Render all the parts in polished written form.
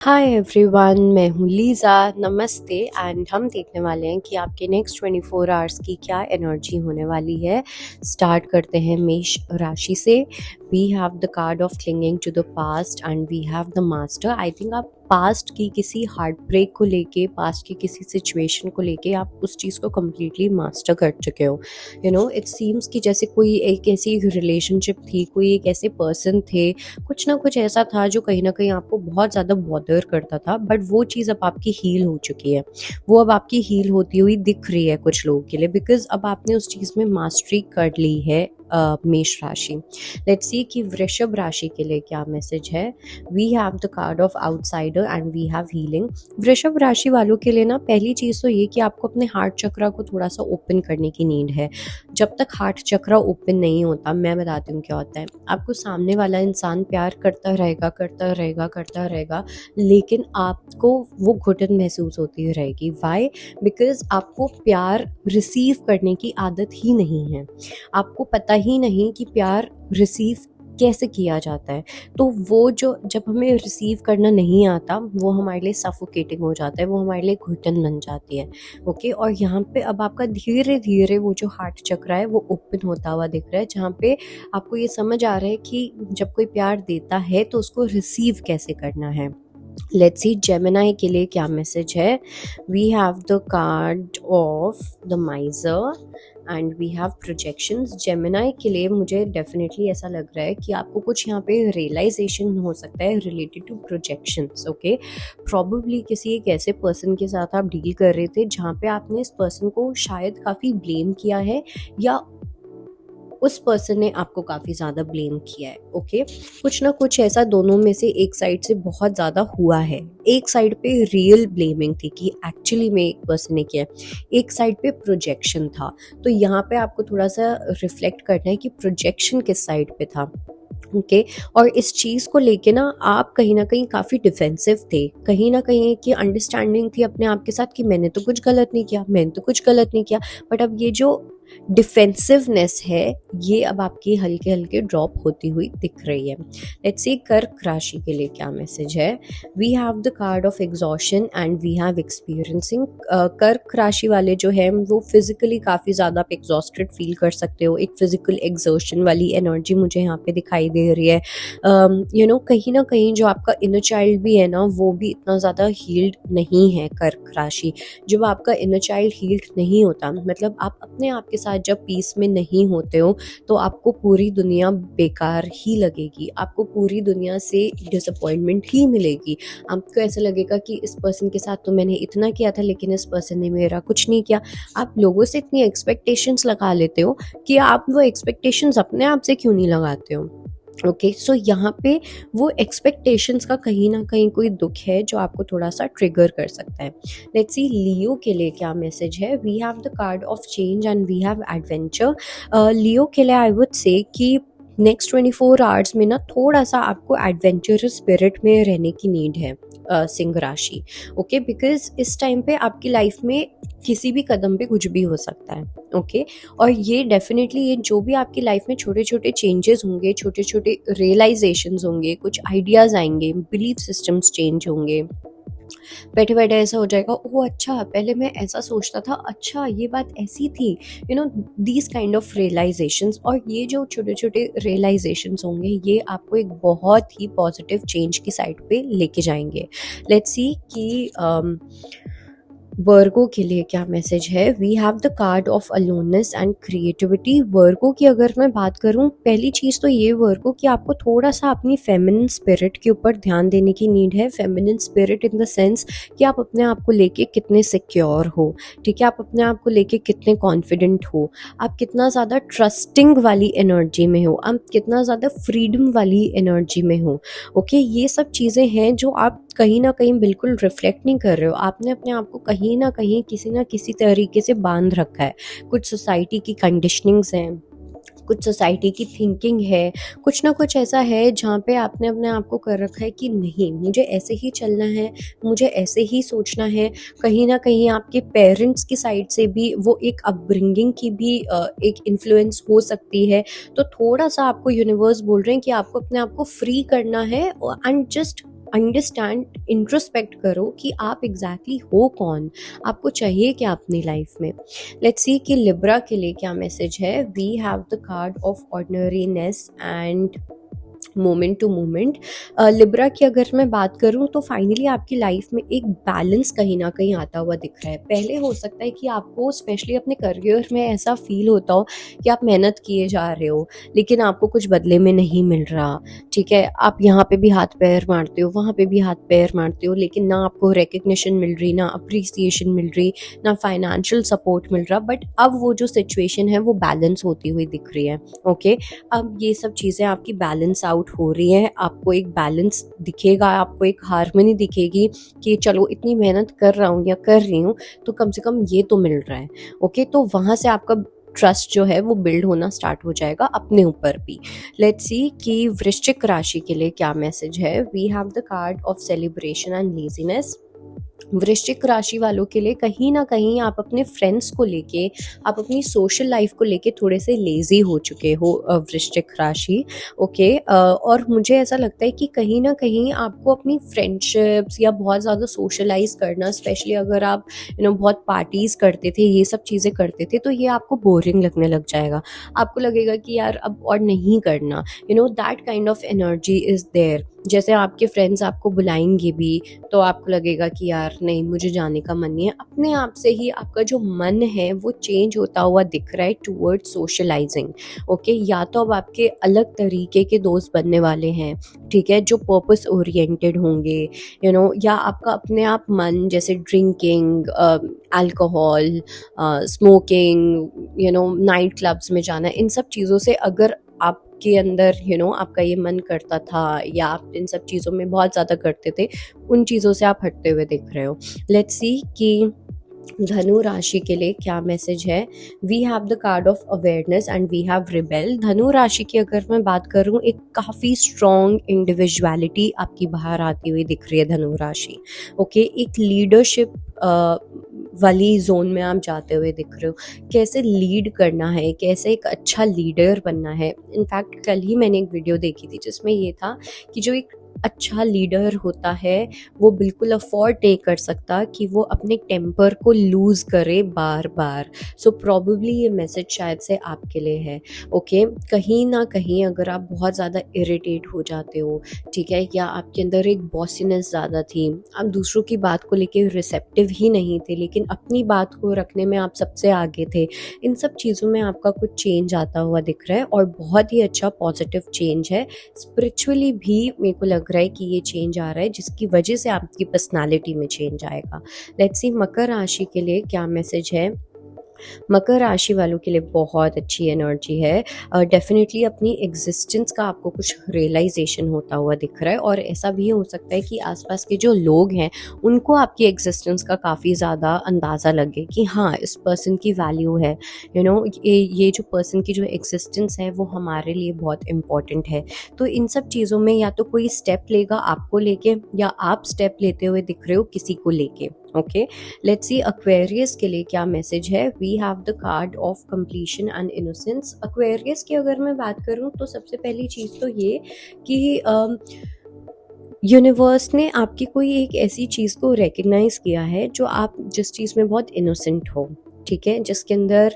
Hi everyone, मैं हूँ Lisa. नमस्ते। एंड हम देखने वाले हैं कि आपके नेक्स्ट 24 आवर्स की क्या एनर्जी होने वाली है। स्टार्ट करते हैं मेष राशि से। We have the card of clinging to the past and we have the master. I think आप पास्ट की किसी हार्ट ब्रेक को लेके, पास्ट की किसी सिचुएशन को लेके आप उस चीज़ को कम्प्लीटली मास्टर कर चुके हो। इट सीम्स कि जैसे कोई एक ऐसी रिलेशनशिप थी, कोई एक ऐसे पर्सन थे, कुछ ना कुछ ऐसा था जो कहीं न कहीं आपको बहुत ज़्यादा बॉदर करता था, बट वो चीज़ अब आपकी हील हो चुकी है। वो अब आपकी हील होती हुई दिख रही है कुछ लोगों के लिए, बिकॉज़ अब आपने उस चीज़ में मास्टरी कर ली है। मेष राशि। लेट्स सी कि वृषभ राशि के लिए क्या मैसेज है। We have the card of outsider and we have healing. वृषभ राशि वालों के लिए ना पहली चीज़ तो ये कि आपको अपने हार्ट चक्रा को थोड़ा-सा ओपन करने की नीड है। जब तक हार्ट चक्रा ओपन नहीं होता, मैं बताती हूँ क्या होता है। आपको सामने वाला इंसान प्यार करता रहेगा, करता रहेगा, करता रहेगा, लेकिन आपको वो घुटन महसूस होती रहेगी। व्हाई? बिकॉज़ आपको प्यार रिसीव करने की आदत ही नहीं है। आपको पता ही नहीं कि प्यार रिसीव कैसे किया जाता है। तो वो जो जब हमें रिसीव करना नहीं आता, वो हमारे लिए सफोकेटिंग हो जाता है, वो हमारे लिए घुटन बन जाती है। ओके, और यहाँ पे अब आपका धीरे धीरे वो जो हार्ट चक्र है वो ओपन होता हुआ दिख रहा है, जहाँ पे आपको ये समझ आ रहा है कि जब कोई प्यार देता है तो उसको रिसीव कैसे करना है। लेट्स सी जेमिनाई के लिए क्या मैसेज है। We have the card of the miser and we have projections. Gemini के लिए मुझे डेफिनेटली ऐसा लग रहा है कि आपको कुछ यहाँ पे रियलाइजेशन हो सकता है related to projections. Okay, probably किसी एक ऐसे पर्सन के साथ आप डील कर रहे थे जहाँ पे आपने इस पर्सन को शायद काफ़ी ब्लेम किया है, या उस पर्सन ने आपको काफ़ी ज़्यादा ब्लेम किया है। ओके, कुछ ना कुछ ऐसा दोनों में से एक साइड से बहुत ज़्यादा हुआ है। एक साइड पे रियल ब्लेमिंग थी कि एक्चुअली में एक पर्सन ने किया है, एक साइड पे प्रोजेक्शन था। तो यहाँ पे आपको थोड़ा सा रिफ्लेक्ट करना है कि प्रोजेक्शन किस साइड पे था। ओके, और इस चीज़ को लेके ना आप कहीं न कहीं काफ़ी डिफेंसिव थे। कहीं न कहीं की अंडरस्टैंडिंग थी अपने आप के साथ कि मैंने तो कुछ गलत नहीं किया, मैंने तो कुछ गलत नहीं किया। बट अब ये जो डिफेंसिवनेस है, ये अब आपकी हल्के-हल्के ड्रॉप होती हुई दिख रही है। लेट्स सी कर्क राशि के लिए क्या मैसेज है। We have the card of exhaustion and we have experiencing. कर्क राशि वाले जो हैं वो फिज़िकली काफ़ी ज़्यादा आप एग्ज़ॉस्टेड फ़ील कर सकते हो। एक फिज़िकल एग्ज़र्शन वाली एनर्जी मुझे यहाँ पे दिखाई दे रही है। कहीं न कहीं जो आपका इनर चाइल्ड भी है ना, वो भी इतना ज़्यादा हील्ड नहीं है कर्क राशि। जब आपका इनर चाइल्ड हील्ड नहीं होता, मतलब आप अपने आप के साथ जब पीस में नहीं होते हो, तो आपको पूरी दुनिया बेकार ही लगेगी। आपको पूरी दुनिया से डिसअपॉइंटमेंट ही मिलेगी। आपको ऐसा लगेगा कि इस पर्सन के साथ तो मैंने इतना किया था, लेकिन इस पर्सन ने मेरा कुछ नहीं किया। आप लोगों से इतनी एक्सपेक्टेशंस लगा लेते हो कि आप वो एक्सपेक्टेशंस अपने आप से क्यों नहीं लगाते हो। ओके, सो यहाँ पे वो एक्सपेक्टेशंस का कहीं ना कहीं कोई दुख है जो आपको थोड़ा सा ट्रिगर कर सकता है। लेट्स सी लियो के लिए क्या मैसेज है। We have the card of change and we have adventure. Leo के लिए आई वुड से कि नेक्स्ट 24 आवर्स में ना थोड़ा सा आपको एडवेंचरस स्पिरिट में रहने की नीड है। सिंह राशि। ओके, बिकॉज इस टाइम पे आपकी लाइफ में किसी भी कदम पे कुछ भी हो सकता है। ओके, और ये डेफिनेटली ये जो भी आपकी लाइफ में छोटे छोटे चेंजेस होंगे, छोटे छोटे रियलाइजेशंस होंगे, कुछ आइडियाज़ आएंगे, बिलीफ सिस्टम्स चेंज होंगे। बैठे बैठे ऐसा हो जाएगा, ओह अच्छा पहले मैं ऐसा सोचता था, अच्छा ये बात ऐसी थी। दीज काइंड ऑफ रियलाइजेशंस, और ये जो छोटे छोटे रियलाइजेशंस होंगे, ये आपको एक बहुत ही पॉजिटिव चेंज की साइड पे लेके जाएंगे। लेट्स सी कि वर्गो के लिए क्या मैसेज है। We have the card of aloneness and creativity. Virgo की अगर मैं बात करूं, पहली चीज़ तो ये वर्गो कि आपको थोड़ा सा अपनी फेमिनिन स्पिरिट के ऊपर ध्यान देने की नीड है। Feminine spirit in the sense कि आप अपने आप को लेके कितने सिक्योर हो, ठीक है, आप अपने आप को लेके कितने कॉन्फिडेंट हो, आप कितना ज़्यादा ट्रस्टिंग वाली एनर्जी में हो, आप कितना ज़्यादा फ्रीडम वाली एनर्जी में हो। ओके, ये सब चीज़ें हैं जो आप कहीं ना कहीं बिल्कुल रिफ्लेक्ट नहीं कर रहे हो। आपने अपने आप को कहीं ना कहीं किसी ना किसी तरीके से बांध रखा है। कुछ सोसाइटी की कंडीशनिंग्स हैं, कुछ सोसाइटी की थिंकिंग है, कुछ ना कुछ ऐसा है जहाँ पे आपने अपने आप को कर रखा है कि नहीं, मुझे ऐसे ही चलना है, मुझे ऐसे ही सोचना है। कहीं ना कहीं आपके पेरेंट्स की साइड से भी वो एक अपब्रिंगिंग की भी एक इन्फ्लुएंस हो सकती है। तो थोड़ा सा आपको यूनिवर्स बोल रहे हैं कि आपको अपने आप को फ्री करना है एंड जस्ट अंडरस्टैंड, इंट्रोस्पेक्ट करो कि आप एग्जैक्टली हो कौन, आपको चाहिए क्या अपनी लाइफ में। लेट्स सी कि लिब्रा के लिए क्या मैसेज है। We have the card of ordinariness and moment to moment. Libra की अगर मैं बात करूं तो फाइनली आपकी लाइफ में एक बैलेंस कहीं ना कहीं आता हुआ दिख रहा है। पहले हो सकता है कि आपको स्पेशली अपने करियर में ऐसा फील होता हो कि आप मेहनत किए जा रहे हो लेकिन आपको कुछ बदले में नहीं मिल रहा। ठीक है, आप यहाँ पे भी हाथ पैर मारते हो, वहाँ पे भी हाथ पैर मारते हो, लेकिन ना आपको रिकग्निशन मिल रही, ना अप्रिसिएशन मिल रही, ना फाइनेंशियल सपोर्ट मिल रहा। बट अब वो जो सिचुएशन है वो बैलेंस होती हुई दिख रही है। ओके, अब ये सब चीज़ें आपकी बैलेंस आउट हो रही हैं, आपको एक बैलेंस दिखेगा, आपको एक हार्मनी दिखेगी कि चलो इतनी मेहनत कर रहा हूँ या कर रही हूँ तो कम से कम ये तो मिल रहा है। ओके, तो वहाँ से आपका ट्रस्ट जो है वो बिल्ड होना स्टार्ट हो जाएगा अपने ऊपर भी। लेट्स सी कि वृश्चिक राशि के लिए क्या मैसेज है। We have the card of celebration and laziness. वृश्चिक राशि वालों के लिए कहीं ना कहीं आप अपने फ्रेंड्स को लेके, आप अपनी सोशल लाइफ को लेके थोड़े से लेजी हो चुके हो वृश्चिक राशि। ओके, और मुझे ऐसा लगता है कि कहीं ना कहीं आपको अपनी फ्रेंडशिप्स या बहुत ज़्यादा सोशलाइज करना, स्पेशली अगर आप बहुत पार्टीज करते थे, ये सब चीज़ें करते थे, तो ये आपको बोरिंग लगने लग जाएगा। आपको लगेगा कि यार अब और नहीं करना, that kind of energy is there. जैसे आपके फ्रेंड्स आपको बुलाएंगे भी तो आपको लगेगा कि यार नहीं, मुझे जाने का मन नहीं है। अपने आप से ही आपका जो मन है वो चेंज होता हुआ दिख रहा है टूवर्ड सोशलाइजिंग। ओके, या तो अब आपके अलग तरीके के दोस्त बनने वाले हैं, ठीक है, जो पर्पस ओरिएंटेड होंगे, या आपका अपने आप मन, जैसे drinking, alcohol, smoking, night clubs में जाना, इन सब चीज़ों से अगर आपके अंदर आपका ये मन करता था या आप इन सब चीज़ों में बहुत ज़्यादा करते थे, उन चीज़ों से आप हटते हुए दिख रहे हो। लेट्स सी कि धनु राशि के लिए क्या मैसेज है। We have the card of awareness and we have rebel. धनु राशि की अगर मैं बात करूं, एक काफ़ी स्ट्रॉन्ग इंडिविजुअलिटी आपकी बाहर आती हुई दिख रही है धनु राशि। ओके, एक लीडरशिप वाली जोन में आप जाते हुए दिख रहे हो। कैसे लीड करना है, कैसे एक अच्छा लीडर बनना है। इनफैक्ट कल ही मैंने एक वीडियो देखी थी जिसमें ये था कि जो एक अच्छा लीडर होता है वो बिल्कुल अफोर्ड नहीं कर सकता कि वो अपने टेम्पर को लूज़ करे बार बार। सो प्रॉबेबली ये मैसेज शायद से आपके लिए है। ओके, कहीं ना कहीं अगर आप बहुत ज़्यादा इरिटेट हो जाते हो, ठीक है, या आपके अंदर एक बॉसीनेस ज़्यादा थी, आप दूसरों की बात को लेके रिसेप्टिव ही नहीं थे लेकिन अपनी बात को रखने में आप सबसे आगे थे, इन सब चीज़ों में आपका कुछ चेंज आता हुआ दिख रहा है और बहुत ही अच्छा पॉजिटिव चेंज है। स्पिरिचुअली भी मेरे को लग रहा है कि ये चेंज आ रहा है जिसकी वजह से आपकी पर्सनालिटी में चेंज आएगा। लेट्स सी मकर राशि के लिए क्या मैसेज है। मकर राशि वालों के लिए बहुत अच्छी एनर्जी है। डेफिनेटली अपनी एग्जिस्टेंस का आपको कुछ रियलाइजेशन होता हुआ दिख रहा है और ऐसा भी हो सकता है कि आसपास के जो लोग हैं उनको आपकी एग्जिस्टेंस का काफ़ी ज़्यादा अंदाज़ा लगे कि हाँ, इस पर्सन की वैल्यू है, ये जो पर्सन की जो एग्जिस्टेंस है वो हमारे लिए बहुत इम्पॉर्टेंट है। तो इन सब चीज़ों में या तो कोई स्टेप लेगा आपको लेके, या आप स्टेप लेते हुए दिख रहे हो किसी को लेके। ओके, लेट्स सी एक्वेरियस के लिए क्या मैसेज है। We have the card of completion and innocence. Aquarius की अगर मैं बात करूं तो सबसे पहली चीज़ तो ये कि यूनिवर्स ने आपकी कोई एक ऐसी चीज़ को रिकग्नाइज किया है जो आप जिस चीज़ में बहुत इनोसेंट हो, ठीक है, जिसके अंदर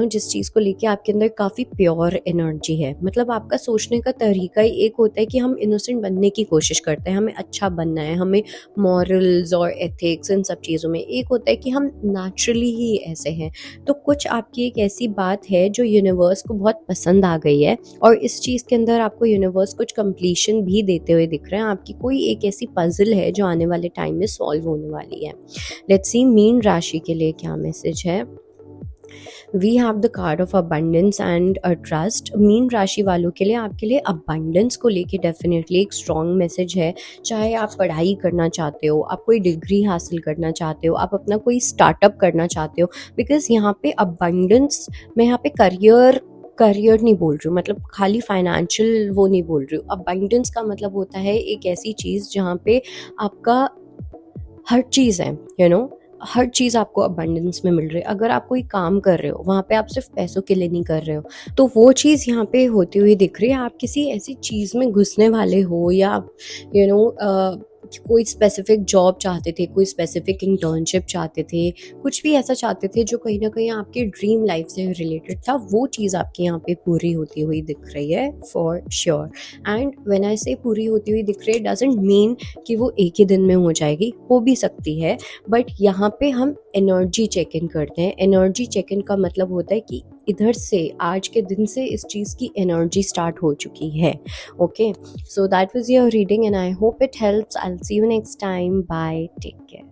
जिस चीज़ को लेके आपके अंदर काफ़ी प्योर एनर्जी है। मतलब आपका सोचने का तरीका ही एक होता है कि हम इनोसेंट बनने की कोशिश करते हैं, हमें अच्छा बनना है, हमें मॉरल्स और एथिक्स इन सब चीज़ों में। एक होता है कि हम नेचुरली ही ऐसे हैं। तो कुछ आपकी एक ऐसी बात है जो यूनिवर्स को बहुत पसंद आ गई है और इस चीज़ के अंदर आपको यूनिवर्स कुछ कंप्लीशन भी देते हुए दिख रहे हैं। आपकी कोई एक ऐसी पजल है जो आने वाले टाइम में सॉल्व होने वाली है। लेट्स सी मीन राशि के लिए क्या मैसेज है। We have the card of abundance and trust. मीन राशि वालों के लिए आपके लिए अबंडेंस को लेके डेफिनेटली एक स्ट्रॉन्ग मैसेज है। चाहे आप पढ़ाई करना चाहते हो, आप कोई डिग्री हासिल करना चाहते हो, आप अपना कोई स्टार्टअप करना चाहते हो, बिकॉज यहाँ पे अबंडेंस, मैं यहाँ पे करियर नहीं बोल रही हूँ, मतलब खाली फाइनेंशियल वो नहीं बोल रही हूँ। अबंडेंस का मतलब होता है एक ऐसी चीज़ जहाँ पे आपका हर चीज़ है, हर चीज़ आपको अबंडेंस में मिल रही है। अगर आप कोई काम कर रहे हो, वहाँ पे आप सिर्फ पैसों के लिए नहीं कर रहे हो, तो वो चीज़ यहाँ पे होती हुई दिख रही है। आप किसी ऐसी चीज़ में घुसने वाले हो, या यू नो कोई स्पेसिफिक जॉब चाहते थे, कोई स्पेसिफिक इंटर्नशिप चाहते थे, कुछ भी ऐसा चाहते थे जो कहीं ना कहीं आपके ड्रीम लाइफ से रिलेटेड था, वो चीज़ आपके यहाँ पे पूरी होती हुई दिख रही है for sure. And when I से पूरी होती हुई दिख रही है, डजंट मीन कि वो एक ही दिन में हो जाएगी, हो भी सकती है। बट यहाँ पे हम एनर्जी चेक इन करते हैं। एनर्जी चेक इन का मतलब होता है कि इधर से, आज के दिन से इस चीज़ की एनर्जी स्टार्ट हो चुकी है। Okay, so that was your reading and I hope it helps. I'll see you next time. Bye. Take care.